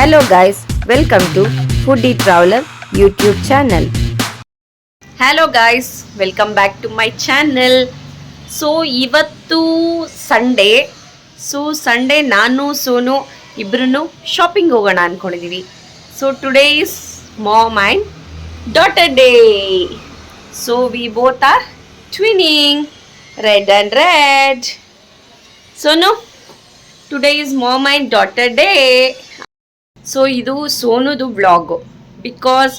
Hello guys, welcome to Foodie Traveler YouTube channel. Hello guys, welcome back to my channel. So ಇವತ್ತು Sunday. Sunday ನಾನು ಸೋನು ಇಬ್ರು shopping ಹೋಗೋಣ ಅನ್ಕೊಂಡಿದೀವಿ. So today is mom and daughter day. So we both are twinning red and red. Sonu, today is mom and daughter day. So ಇದು ಸೋನುದು vlog, because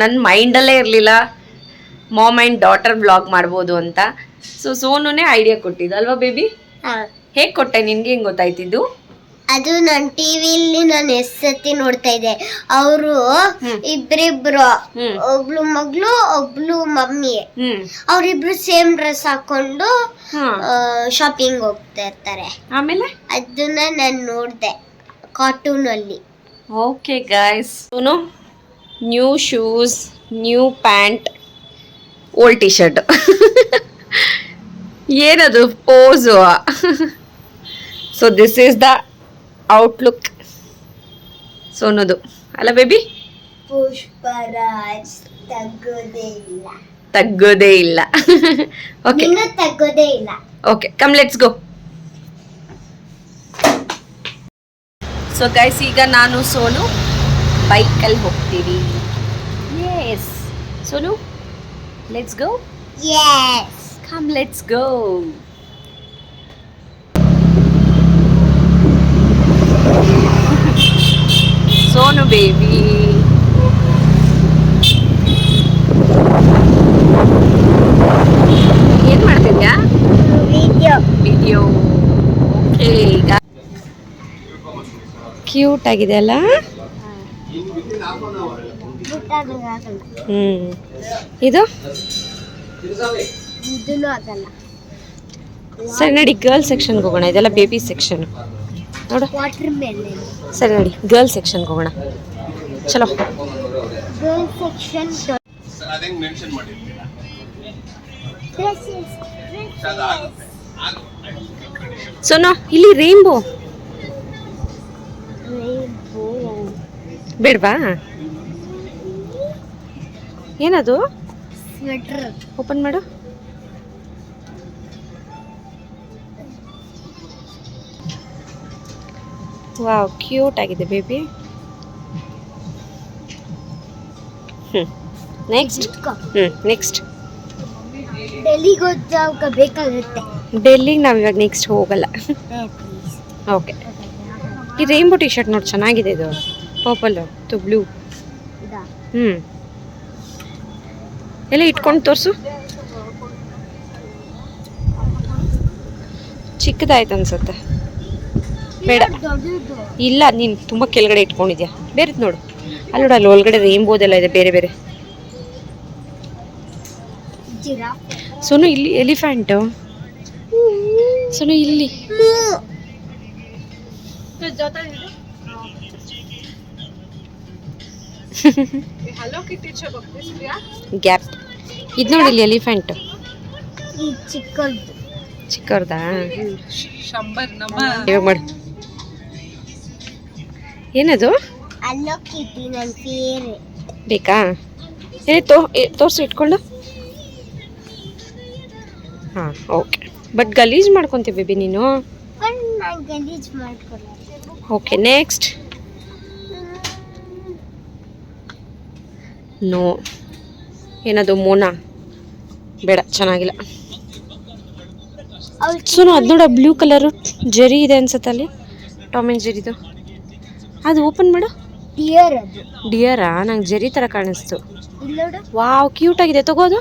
ನನ್ನ ಮೈಂಡಲ್ಲೇ ಇರಲಿಲ್ಲ ma'am and daughter vlog ಮಾಡ್ಬೋದು ಅಂತ. ಸೊ ಸೋನುನೇ ಐಡಿಯಾ ಕೊಟ್ಟಿದ್ದು ಅಲ್ವಾ ಬೇಬಿ? ಹೇಗೆ ಕೊಟ್ಟೆ? ನಿನ್ಗೆ ಹೆಂಗೆ ಗೊತ್ತಾಯ್ತಿದ್ದು? ಅದು ನಾನು ಟಿವಿಲಿ ನಾನು ಎಷ್ಟು ಸತಿ ನೋಡ್ತಾ ಇದ್ದೆ. ಅವರು ಇಬ್ರಿಬ್ರು, ಒಬ್ಳು ಮಗಳು ಒಬ್ಳು ಮಮ್ಮಿ, ಅವರಿಬ್ರು ಸೇಮ್ ಡ್ರೆಸ್ ಹಾಕೊಂಡು ಶಾಪಿಂಗ್ ಹೋಗ್ತಾ ಇರ್ತಾರೆ. ಆಮೇಲೆ ಅದನ್ನ ನಾನು ನೋಡಿದೆ ಕಾರ್ಟೂನ್ ಅಲ್ಲಿ. Okay guys, Sonu new shoes, new pant, old T shirt. ಏನದು pose? So this is the outlook ಸೋನುದು ಅಲ್ಲ ಬೇಬಿ? ಪುಷ್ಪರಾಜ್ ತಗ್ಗೋದೇ ಇಲ್ಲ. ಓಕೆ, ತಗ್ಗೋದೇ ಇಲ್ಲ. Okay, come let's go. So guys, ಈಗ ನಾನು ಸೋನು ಬೈಕಲ್ಲಿ ಹೋಗ್ತೀವಿ. Yes Sonu, let's go. Yes, come let's go. Sonu baby, ಏನ್ ಮಾಡ್ತಿದ್ಯಾ? ವಿಡಿಯೋ. ಓಕೆ, ಈಗ ಕ್ಯೂಟ್ ಆಗಿದೆ ಅಲ್ಲ? ಇದು ಸರಿ ನಡಿ, ಗರ್ಲ್ ಸೆಕ್ಷನ್ಗೆ ಹೋಗೋಣ. ಇದೆಲ್ಲ ಬೇಬಿ ಸೆಕ್ಷನ್ ನೋಡು. ಸರಿ ನಡಿ, ಗರ್ಲ್ ಸೆಕ್ಷನ್ಗೆ ಹೋಗೋಣ. ಚಲೋ. Girl section. ಸೋನು, ಇಲ್ಲಿ ರೇನ್ಬೋ ಬೇಡವಾ? ಏನದು? ಸ್ವೆಟರ್. ಓಪನ್ ಮಾಡು. ವಾವ್, ಕ್ಯೂಟ್ ಆಗಿದೆ ಬೇಬಿ. ನೆಕ್ಸ್ಟ್. ನೆಕ್ಸ್ಟ್ ಡೆಲ್ಲಿಗೆ ಹೋದಾಗ ಬೇಕಾಗುತ್ತೆ. ಡೆಲ್ಲಿಗೆ ನಾವು ಇವಾಗ ನೆಕ್ಸ್ಟ್ ಹೋಗಲ್ಲ. ಓಕೆ, ಈ ರೈನ್ಬೋ ಟಿ ಶರ್ಟ್ ನೋಡಿ, ಚೆನ್ನಾಗಿದೆ ಇದು. ಪರ್ಪಲ್ ತು ಬ್ಲೂ. ಎಲ್ಲ ಇಟ್ಕೊಂಡು ತೋರಿಸು. ಚಿಕ್ಕದಾಯ್ತು ಅನ್ಸುತ್ತೆ. ಬೇಡ, ಇಲ್ಲ, ನೀನು ತುಂಬ ಕೆಳಗಡೆ ಇಟ್ಕೊಂಡಿದ್ಯಾ. ಬೇರೆದು ನೋಡು. ಅಲ್ಲಿ ನೋಡು, ಅಲ್ಲಿ ಒಳಗಡೆ ರೇನ್ಬೋದೆಲ್ಲ ಇದೆ, ಬೇರೆ ಬೇರೆ. ಸೋನು, ಇಲ್ಲಿ ಎಲಿಫೆಂಟು. ಸೋನು, ಇಲ್ಲಿ ಗ್ಯಾಪ್. ಇದು ನೋಡಿ, ಇಲ್ಲಿ ಎಲಿಫೆಂಟ್. ಚಿಕ್ಕವ್ರದಾ? ಇವಾಗ ಮಾಡು. ಏನದು? ಬೇಕಾ? ತೋರಿಸು, ಇಟ್ಕೊಂಡು. ಹಾಂ, ಓಕೆ. ಬಟ್ ಗಲೀಜ್ ಮಾಡ್ಕೊತೀವಿ ಬೇಬಿ ನೀನು. Okay, next. ನೋ, ಏನದು? ಮೋನಾ? ಬೇಡ, ಚೆನ್ನಾಗಿಲ್ಲ. ಸೋನು, ಅದು ನೋಡ, ಬ್ಲೂ ಕಲರು ಜರಿ ಇದೆ ಅನ್ಸುತ್ತೆ ಅಲ್ಲಿ, ಟಾಮ್ ಆ್ಯಂಡ್ ಜೆರಿದು. ಅದು ಓಪನ್ ಮಾಡು. ಡಿಯರಾ? ನಂಗೆ ಜರಿ ಥರ ಕಾಣಿಸ್ತು. ವಾವ್, ಕ್ಯೂಟ್ ಆಗಿದೆ, ತಗೋದು.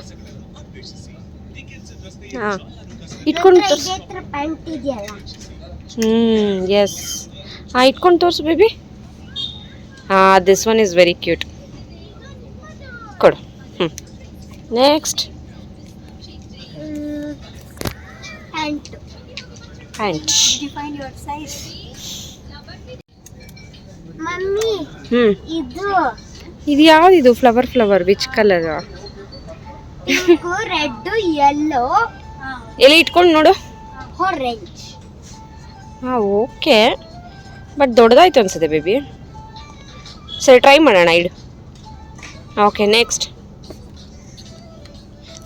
ಹಾಂ, ಇಟ್ಕೊಂಡು ತೋರಿಸು. ಎಸ್. ಹಾಂ, ಇಟ್ಕೊಂಡು ತೋರಿಸು ಬೇಬಿ. ಹಾಂ, this one is very cute. ಕೊಡು. ನೆಕ್ಸ್ಟ್. ಪ್ಯಾಂಟ್. ಮಮ್ಮಿ, ಇದು ಯಾವ್ದಿದು? Flower. Which colour? Red, yellow. ಎಲ್ಲಿ ಇಟ್ಕೊಂಡು ನೋಡು. ಆರೆಂಜ್. ಹಾಂ, ಓಕೆ. ಬಟ್ ದೊಡ್ಡದಾಯ್ತು ಅನ್ಸುತ್ತೆ ಬೇಬಿ. ಸರಿ ಟ್ರೈ ಮಾಡೋಣ ಇಡು. Okay next.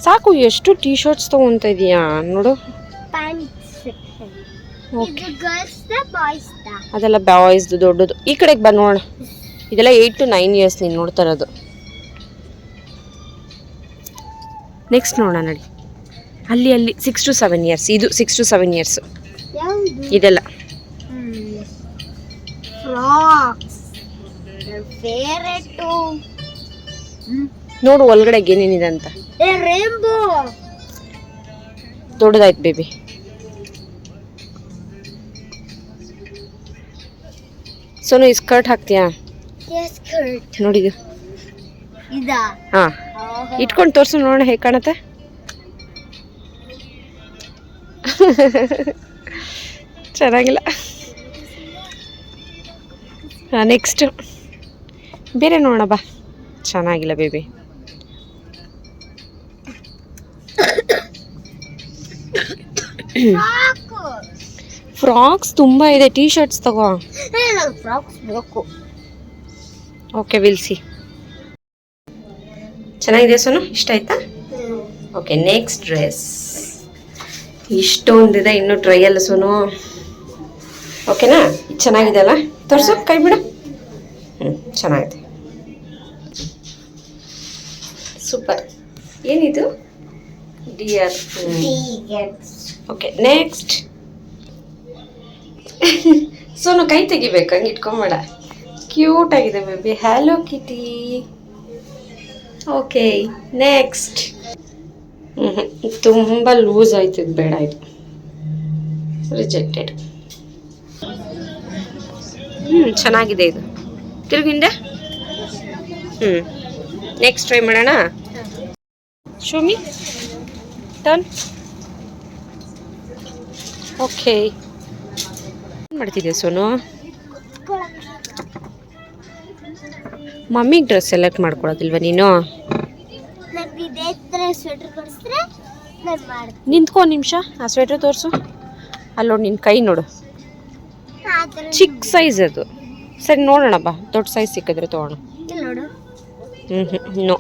ಸಾಕು, ಎಷ್ಟು ಟೀ ಶರ್ಟ್ಸ್ ತೊಗೊತಾ ಇದೀಯಾ ನೋಡು. ಓಕೆ, ಅದೆಲ್ಲ ಬಾಯ್ಸ್ದು ದೊಡ್ಡದು. ಈ ಕಡೆಗೆ ಬಾ ನೋಡೋಣ. ಇದೆಲ್ಲ 8 to 9 ಇಯರ್ಸ್ ನೀನು ನೋಡ್ತಾ ಇರೋದು. ನೆಕ್ಸ್ಟ್ ನೋಡೋಣ ನಡಿ. ಅಲ್ಲಿ 6 to 7 ಇಯರ್ಸ್. ಇದು 6 to 7 ಇಯರ್ಸ್ ಇದೆಲ್ಲ. ನೋಡು ಒಳಗಡೆಗೆ ಏನೇನಿದೆ ಅಂತ. ದೊಡ್ಡದಾಯ್ತು ಬೇಬಿ. ಸೋನು ಈ ಸ್ಕರ್ಟ್ ಹಾಕ್ತೀಯಾ? ನೋಡಿದು. ಹಾ, ಇಟ್ಕೊಂಡು ತೋರ್ಸು ನೋಡೋಣ ಹೇಗೆ ಕಾಣತ್ತೆ. ಚೆನ್ನಾಗಿಲ್ಲ. ನೆಕ್ಸ್ಟ್ ಬೇರೆ ನೋಡೋಣ ಬಾ. ಚೆನ್ನಾಗಿಲ್ಲ ಬೇಬಿ. ಫ್ರಾಕ್ಸ್ ತುಂಬ ಇದೆ. ಟೀ ಶರ್ಟ್ಸ್ ತಗೋ. Okay, will see. ಚೆನ್ನಾಗಿದೆ ಸೋನು, ಇಷ್ಟ ಆಯ್ತಾ? Okay next dress. ಇಷ್ಟೊಂದಿದೆ ಇನ್ನೂ ಟ್ರೈ ಅಲ್ಲ ಸೋನು. ಓಕೆನಾ? ಇದು ಚೆನ್ನಾಗಿದೆ ಅಲ್ಲ? ತೋರಿಸು, ಕೈ ಬಿಡು. ಚೆನ್ನಾಗಿದೆ, ಸೂಪರ್. ಏನಿದು? ಡಿಯರ್. Okay next. ಸೋನು ಕೈ ತೆಗಿಬೇಕು, ಹಂಗೆ ಇಟ್ಕೊಂಬೇಡ. ಕ್ಯೂಟ್ ಆಗಿದೆ baby. Hello kitty. Okay next. ತುಂಬ ಲೂಸ್ ಆಯ್ತು, ಇದು ಬೇಡ, ಇದು ರಿಜೆಕ್ಟೆಡ್. ಚೆನ್ನಾಗಿದೆ ಇದು. ತಿರುಗಿಂದೆ. ನೆಕ್ಸ್ಟ್ ಟ್ರೈ ಮಾಡೋಣ. Show me turn. ಓಕೆ, ಏನು ಮಾಡ್ತಿದ್ದೆ ಸೋನು? ಮಮ್ಮಿಗೆ ಡ್ರೆಸ್ ಸೆಲೆಕ್ಟ್ ಮಾಡ್ಕೊಳೋದಿಲ್ವ ನೀನು? ನಿಂತ್ಕೊ ನಿಮಿಷ, ಆ ಸ್ವೆಟರ್ ತೋರಿಸು. ಅಲ್ಲೋಡು, ನಿನ್ನ ಕೈ ನೋಡು, ಚಿಕ್ಕ ಸೈಜ್ ಅದು. ಸರಿ ನೋಡೋಣ ಬಾ, ದೊಡ್ಡ ಸೈಜ್ ಸಿಕ್ಕಿದ್ರೆ ತೊಗೊಳ್ಳೋಣ. ನೋ.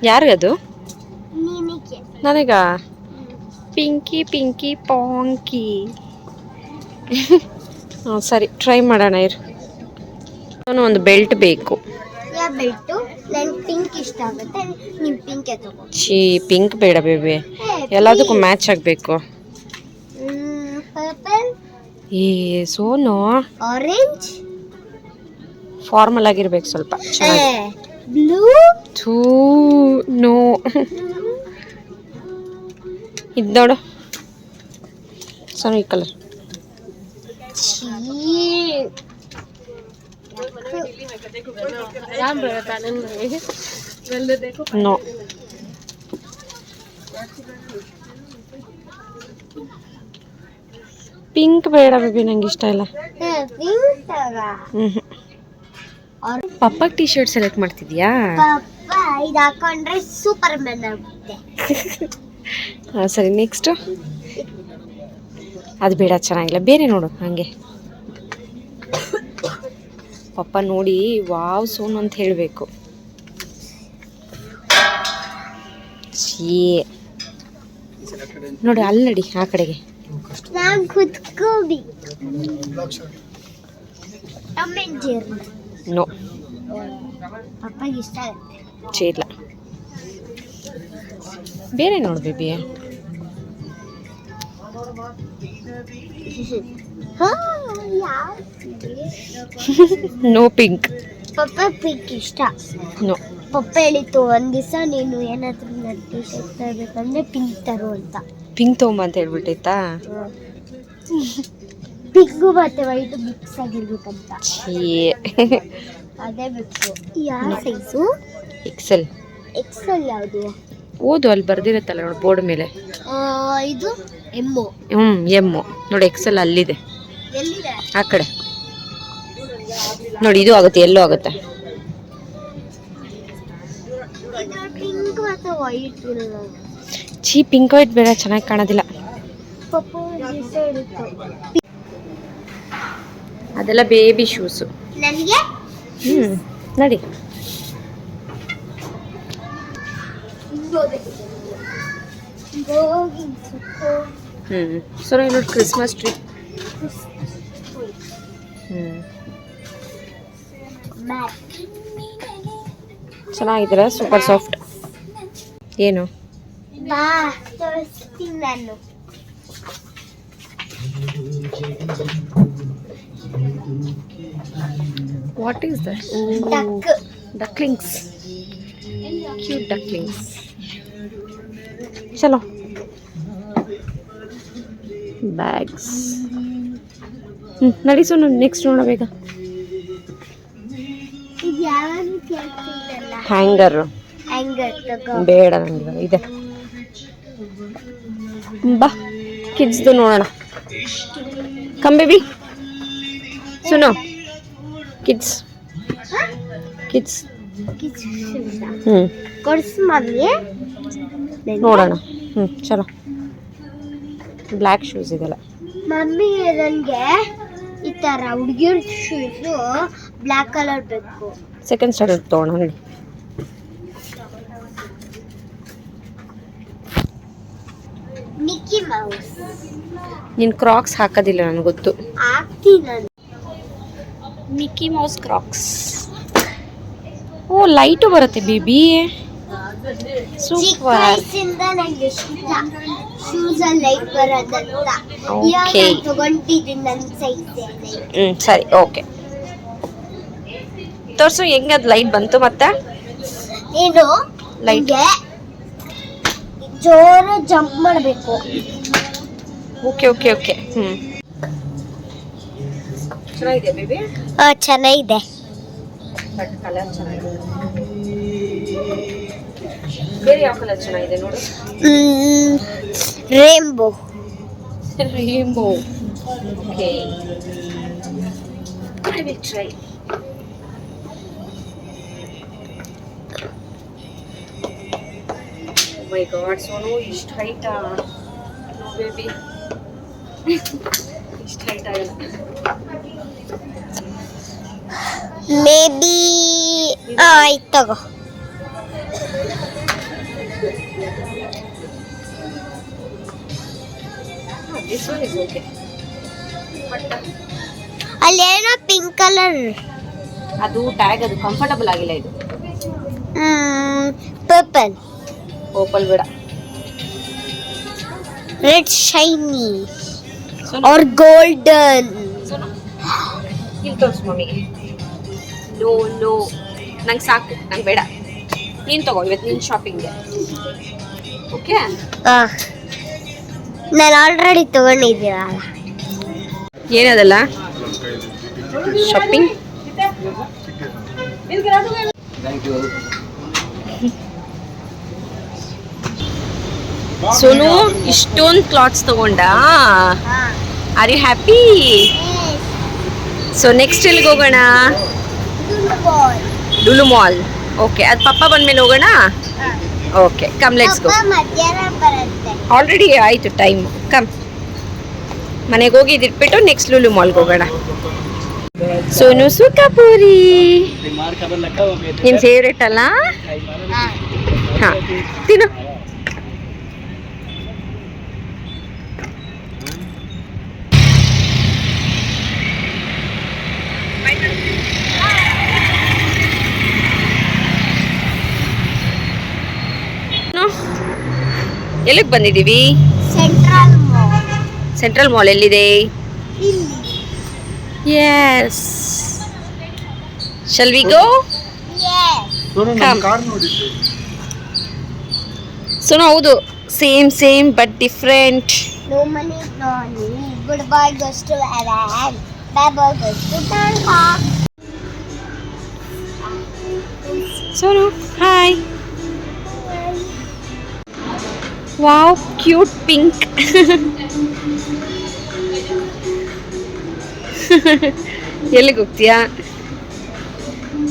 ಯಾರಿಗದು? ನನಗ? ಪಿಂಕಿ ಪಿಂಕಿ ಪಾಂಕಿ. ಹಾಂ ಸರಿ, ಟ್ರೈ ಮಾಡೋಣ ಇರು. ಒಂದು ಬೆಲ್ಟ್ ಬೇಕು. ಛೀ, ಪಿಂಕ್ ಬೇಡ ಬೇಬಿ, ಎಲ್ಲದಕ್ಕೂ ಮ್ಯಾಚ್ ಆಗಬೇಕು. ಏ ಸೋನು, ಆರೆಂಜ್ ಫಾರ್ಮಲ್ ಆಗಿರ್ಬೇಕು ಸ್ವಲ್ಪ. ಬ್ಲೂ. ಥೂ, ನೋ. ಇದು ನೋಡು ಸೋನು, ಈ ಕಲರ್. ನೋ. ಪಿಂಕ್ ಬೇಡ ಬೇಬಿ, ನಂಗೆ ಇಷ್ಟ ಇಲ್ಲ. ಪಪ್ಪಾಗೆ ಟೀ ಶರ್ಟ್ ಸೆಲೆಕ್ಟ್ ಮಾಡ್ತಿದ್ಯಾ? ಇದು ಹಾಕೊಂಡ್ರೆ ಸೂಪರ್ ಮ್ಯಾನ್ ಆಗುತ್ತೆ. ಹಾಂ ಸರಿ, ನೆಕ್ಸ್ಟ್. ಅದು ಬೇಡ, ಚೆನ್ನಾಗಿಲ್ಲ, ಬೇರೆ ನೋಡು. ಹಾಗೆ ಪಪ್ಪ ನೋಡಿ ವಾವ್ ಸೋನು ಅಂತ ಹೇಳಬೇಕು. ಛೀ, ನೋಡಿ ಅಲ್ಲಿ ನಡಿ, ಆ ಕಡೆಗೆ. ನೋ, ಪಪ್ಪಗೆ ಇಷ್ಟ ಆಗುತ್ತೆ. ಛೀ ಇಲ್ಲ, ಬೇರೆ ನೋಡು baby. No pink. Papa pink ಇಷ್ಟ. ನೋ. ಪಪ್ಪ ಹೇಳಿತ್ತು ಒಂದ್ ದಿವಸ ನೀನು ಏನಾದ್ರೂ ನನ್ನ ಟೀ ಶರ್ಟ್ ತರಬೇಕಂದ್ರೆ ಪಿಂಕ್ ತರು ಅಂತ. ಪಿಂಕ್ ತೊಗೊಂಬ ಅಂತ ಹೇಳ್ಬಿಟ್ಟೈತಾ? ಪಿಂಕು ಮತ್ತೆ ವೈಟ್ ಮಿಕ್ಸ್ ಆಗಿರ್ಬೇಕಂತ. ಛೀ, ಅದೇ ಬೇಕು. ಯಾವ ಸೈಜು? ಎಕ್ಸೆಲ್. ಎಕ್ಸೆಲ್ ಯಾವುದು? ಓದು, ಅಲ್ಲಿ ಬರ್ದಿರತ್ತಲ್ಲ ನೋಡಿ ಬೋರ್ಡ್ ಮೇಲೆ. ಇದು ಎಮ್ಮು. ಎಮ್ಮು ನೋಡಿ, ಎಕ್ಸೆಲ್ ಅಲ್ಲಿದೆ. ಎಲ್ಲಿದೆ? ಆ ಕಡೆ ನೋಡಿ, ಇದು ಆಗುತ್ತೆ, ಎಲ್ಲೋ ಆಗುತ್ತೆ. ಪಿಂಕ್ ಮತ್ತು ವೈಟ್ ಚೀ, ಪಿಂಕ್ ವೈಟ್ ಬೇಡ, ಚೆನ್ನಾಗಿ ಕಾಣೋದಿಲ್ಲ. ಅದೆಲ್ಲ ಬೇಬಿ ಶೂಸು. ನನಗೆ ನೋಡಿ. ಸೊ ನೋಡಿ, ಕ್ರಿಸ್ಮಸ್ ಟ್ರೀ. ಚೆನ್ನಾಗಿದ್ದೀರಾ? Super soft. ಏನು ಬಾ ತೋರಿಸ್ತೀನಿ ನಾನು. What is that? Duck. Ducklings. Cute ducklings. ಚಲೋ. ಬ್ಯಾಗ್ಸ್. ನಡಿ ಸೋನು, ನೆಕ್ಸ್ಟ್ ನೋಡೋ ಬೇಗ. ಇದು ಯಾವಾಗಲೂ ಕೇಳ್ತಿದ್ದಲ್ಲ. ಹ್ಯಾಂಗರ್ ತಗೋ. ಬೇಡ ನನಗೆ, ಇದೆ. ಬಾ, ಕಿಡ್ಸ್ದು ನೋಡೋಣ. Come baby. ಸುನೋ, ಕಿಡ್ಸ್. ಕೊಡ್ಸು ಮಮ್ಮಿ, ನೋಡೋಣ. ಚಲೋ. ಬ್ಲ್ಯಾಕ್ ಶೂಸ್ ಇದೆಲ್ಲ. ಮಮ್ಮಿ ನನಗೆ ಈ ತರ ಹುಡುಗಿಯರ ಶೂಸು ಬ್ಲ್ಯಾಕ್ ಕಲರ್ ಬೇಕು. ಸೆಕೆಂಡ್ ಸ್ಟ್ಯಾಂಡರ್ಡ್ ತೊಗೊಳ ನೋಡಿ. Mickey Mouse. ನೀನು ಕ್ರಾಕ್ಸ್ ಹಾಕೋದಿಲ್ಲ, ನನಗೆ ಗೊತ್ತು. ಹಾಕ್ತೀನಿ ನಾನು. Mickey Mouse Crocs. Oh, light ಬರುತ್ತೆ ಬೇಬಿ. ಚಿಕ್ಕ ವಯಸ್ಸಿಂದ ನಂಗೆ ಇಷ್ಟ ಶೂಸ್ ಅಲ್ಲಿ ಲೈಟ್ ಬರೋದಂತ. ಓಕೆ, ತಗೊಂಡಿದ್ದೀನಿ ನನ್ನ ಸೈಜ್. ಸರಿ, ಓಕೆ. ತೋರ್ಸು ಹೆಂಗದ್ ಲೈಟ್ ಬಂತು ಮತ್ತೆ. ಏನು ಲೈಟ್ ಜೋರ ಜಂಪ್ ಮಾಡಬೇಕು. Okay okay okay. ಚೆನ್ನಾಗಿದೆ ಬೇಬಿ. ಚೆನ್ನಾಗಿದೆ. ಬಟ್ ಕಲರ್ ಚೆನ್ನಾಗಿದೆ. ಬೇರೆ ಯಾವ ಕಲರ್ ಚೆನ್ನಾಗಿದೆ ನೋಡು. Rainbow. Rainbow. Okay, I will try. Oh my God, Sonu ಇಷ್ಟು ಹೈಟಾ ಬೇಬಿ? ಇಷ್ಟು ಹೈಟ್ ಆಗಲ್ಲ. ಮೇ ಬಿ ಆಯ್ತು ತಗೋ. This one is okay. ಅಲ್ಲೇನೋ ಪಿಂಕ್ ಕಲರ್. ಅದು ಟ್ಯಾಗ್, ಅದು ಕಂಫರ್ಟಬಲ್ ಆಗಿಲ್ಲ. ಇದು ಪರ್ಪಲ್. ಪರ್ಪಲ್ ಬೇಡ. Red shiny or golden. ಇಲ್ಲಿ ತೋರಿಸು ಮಮ್ಮಿಗೆ. ನೋ ನೋ, ನಂಗೆ ಸಾಕು, ನಂಗೆ ಬೇಡ. ನೀನು ತಗೋ, ಇವತ್ತು ನಿನ್ನ ಶಾಪಿಂಗ್ಗೆ. ಓಕೆ, ನಾನು ಆಲ್ರೆಡಿ ತಗೊಂಡಿದ್ದೀನಲ್ಲ. ಏನದಲ್ಲ ಶಾಪಿಂಗ್. ಸೋನು ಇಷ್ಟೊಂದು ಕ್ಲಾತ್ಸ್ ತಗೊಂಡಾ? Are you happy? So next ಎಲ್ಲಿಗೆ ಹೋಗೋಣ? ಡುಲು ಮಾಲ್. ಓಕೆ, ಅದು ಪಪ್ಪ ಬಂದ್ಮೇಲೆ ಹೋಗೋಣ. Okay, come let's go. Already ಆಯಿತು ಟೈಮ್. ಕಮ್, ಮನೆಗೆ ಹೋಗಿ ಇದಿಟ್ಬಿಟ್ಟು ನೆಕ್ಸ್ಟ್ ಲುಲು ಮಾಲ್ಗೆ ಹೋಗೋಣ. ಸೋನು ಸುಖಪೂರಿ ನಿನ್ನ ಫೇವ್ರೇಟ್ ಅಲ್ಲ? ಹಾಂ, ತಿನ್ನು. ಎಲ್ಲಿಗೆ ಬಂದಿದ್ದೀವಿ? ಸೆಂಟ್ರಲ್ ಮಾಲ್ ಎಲ್ಲಿದೆ? Yes. Shall we go? Come. So ಹೌದು, same but different. No money, no honey. Good boy goes to heaven. Bad boy goes to Bangkok. Sonu, hi. Wow, cute pink. ಎಲ್ಲಿಗೆ ಹೋಗ್ತೀಯಾ?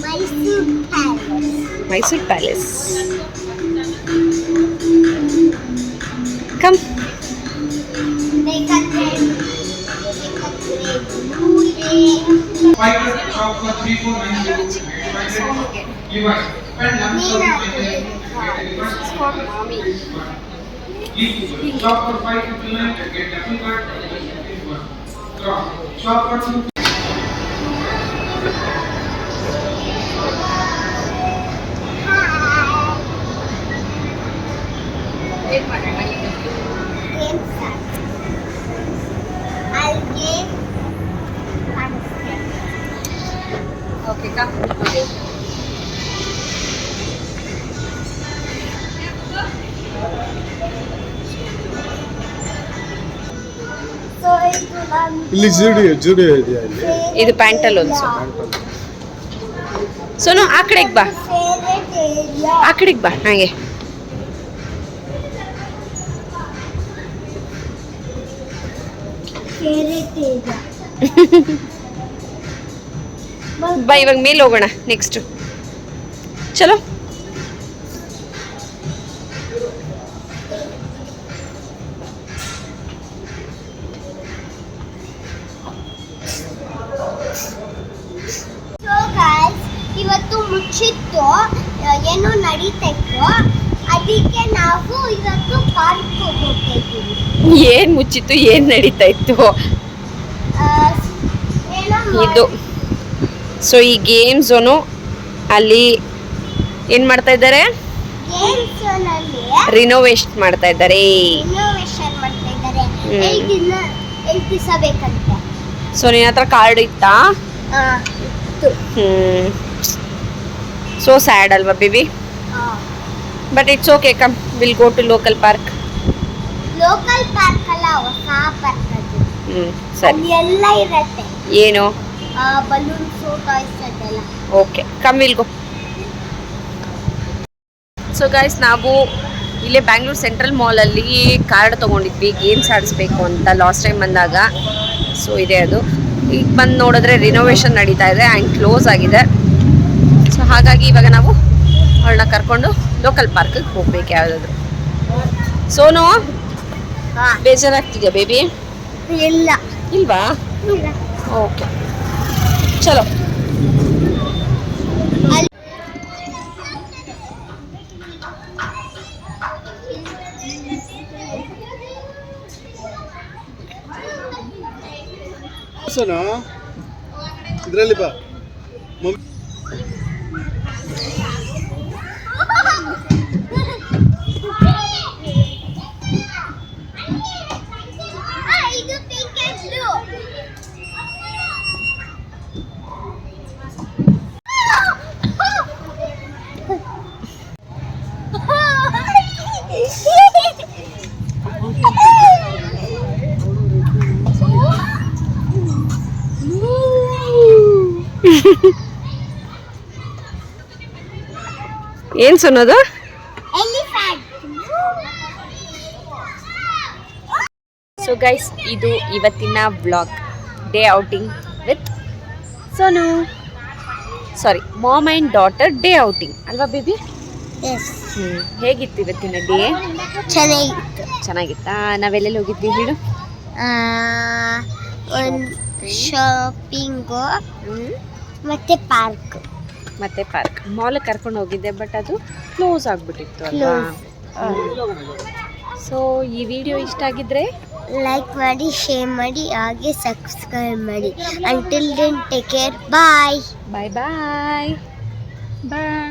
Mysore palace. Mysore palace. Come. ಬೇಕಾದ್ರೆ okay come. ಇಲ್ಲಿ ಜುಡಿಯೋ ಇದೆಯಾ ಇಲ್ಲಿ? ಇದು Pantaloons. Sonu ಆ ಕಡೆಗೆ ಬಾ, ಆ ಕಡೆಗೆ ಬಾ. ಹಾಗೆ ಬಾ, ಇವಾಗ ಮೇಲೆ ಹೋಗೋಣ. ನೆಕ್ಸ್ಟ್ ಚಲೋ. ಇವತ್ತು ಮುಚ್ಚಿತ್ತು, ಏನೋ ನಡೀತಾ ಇತ್ತು, ಅದಕ್ಕೆ ನಾವು ಇವತ್ತು ಪಾರ್ಕ್ ಹೋಗ್ತಾ ಇದ್ದೀವಿ. ಏನ್ ಮುಚ್ಚಿತ್ತು, ಏನ್ ನಡೀತಾ ಇತ್ತು? ಇದು ಸೊ ಈ ಗೇಮ್ ಝೋನು ಅಲ್ಲಿ ಏನ್ ಮಾಡ್ತಾ ಇದ್ದಾರೆ? ರಿನೋವೇಷನ್ ಮಾಡ್ತಾ ಇದ್ದಾರೆ. ರಿನೋವೇಷನ್ ಮಾಡ್ತಾ ಇದ್ದಾರೆ. 8 ದಿವಸ ಬೇಕಂತೆ. ಸೊ ನಿನ್ನ ಹತ್ರ ಕಾರ್ಡ್ ಇತ್ತಾ? ಸೊ ಸ್ಯಾಡ್ ಅಲ್ವಾ baby? But it's okay, come will go to local park. Local park ಅಲ್ಲ, ಹೊಸ ಪಾರ್ಕ್ ಅದು. ಸರಿ. ಎಲ್ಲ ಇರತ್ತೆ. ಏನು? ಬಲೂನ್ಸ್, ಟಾಯ್ಸ್ ಅದೆಲ್ಲ. Okay, come will go. So guys, ನಾವು ಇಲ್ಲೇ ಬ್ಯಾಂಗ್ಳೂರ್ ಸೆಂಟ್ರಲ್ ಮಾಲಲ್ಲಿ ಕಾರ್ಡ್ ತೊಗೊಂಡಿದ್ವಿ ಗೇಮ್ಸ್ ಆಡಿಸ್ಬೇಕು ಅಂತ ಲಾಸ್ಟ್ ಟೈಮ್ ಬಂದಾಗ. ಸೊ ಇದೆ ಅದು. ಈಗ ಬಂದು ನೋಡಿದ್ರೆ ರಿನೋವೇಷನ್ ನಡೀತಾ ಇದೆ ಆ್ಯಂಡ್ ಕ್ಲೋಸ್ ಆಗಿದೆ. ಸೊ ಹಾಗಾಗಿ ಇವಾಗ ನಾವು ಅವಳನ್ನ ಕರ್ಕೊಂಡು ಲೋಕಲ್ ಪಾರ್ಕಿಗೆ ಹೋಗ್ಬೇಕು ಯಾವುದಾದ್ರು. ಸೋನು, ಬೇಜಾರಾಗ್ತಿದ್ಯಾ ಬೇಬಿ? ಇಲ್ಲ. ಇಲ್ವಾ? ಓಕೆ ಚಲೋ. ಇದರಲ್ಲಿ ಬಾ. ಇದು ಪಿಂಕ್ ಅಂಡ್ ಬ್ಲೂ. ಏನ್ ಸನ್ನೋದು? ಸೊ ಗೈಸ್, ಇದು ಇವತ್ತಿನ vlog. Day outing with Sonu. Sorry, ma'am and daughter day outing ಅಲ್ವಾ ಬೇಬಿ? ಹೇಗಿತ್ತು ಇವತ್ತಿನ ಡೇ? ಚೆನ್ನಾಗಿತ್ತು. ಚೆನ್ನಾಗಿತ್ತಾ? ನಾವೆಲ್ಲೆಲ್ಲಿ ಹೋಗಿದ್ವಿ ಹೇಳು? ಒಂದು ಶಾಪಿಂಗು ಮತ್ತೆ ಪಾರ್ಕ್. ಮತ್ತೆ ಪಾರ್ಕ್ ಮಾಲಿಗೆ ಕರ್ಕೊಂಡು ಹೋಗಿದ್ದೆ, ಬಟ್ ಅದು ಕ್ಲೋಸ್ ಆಗಿಬಿಟ್ಟಿತ್ತು ಅಲ್ವಾ? ಸೊ ಈ ವಿಡಿಯೋ ಇಷ್ಟ ಆಗಿದ್ರೆ ಲೈಕ್ ಮಾಡಿ, ಶೇರ್ ಮಾಡಿ, ಹಾಗೆ ಸಬ್ಸ್ಕ್ರೈಬ್ ಮಾಡಿ. Until then take care. Bye bye bye ಬಾಯ್.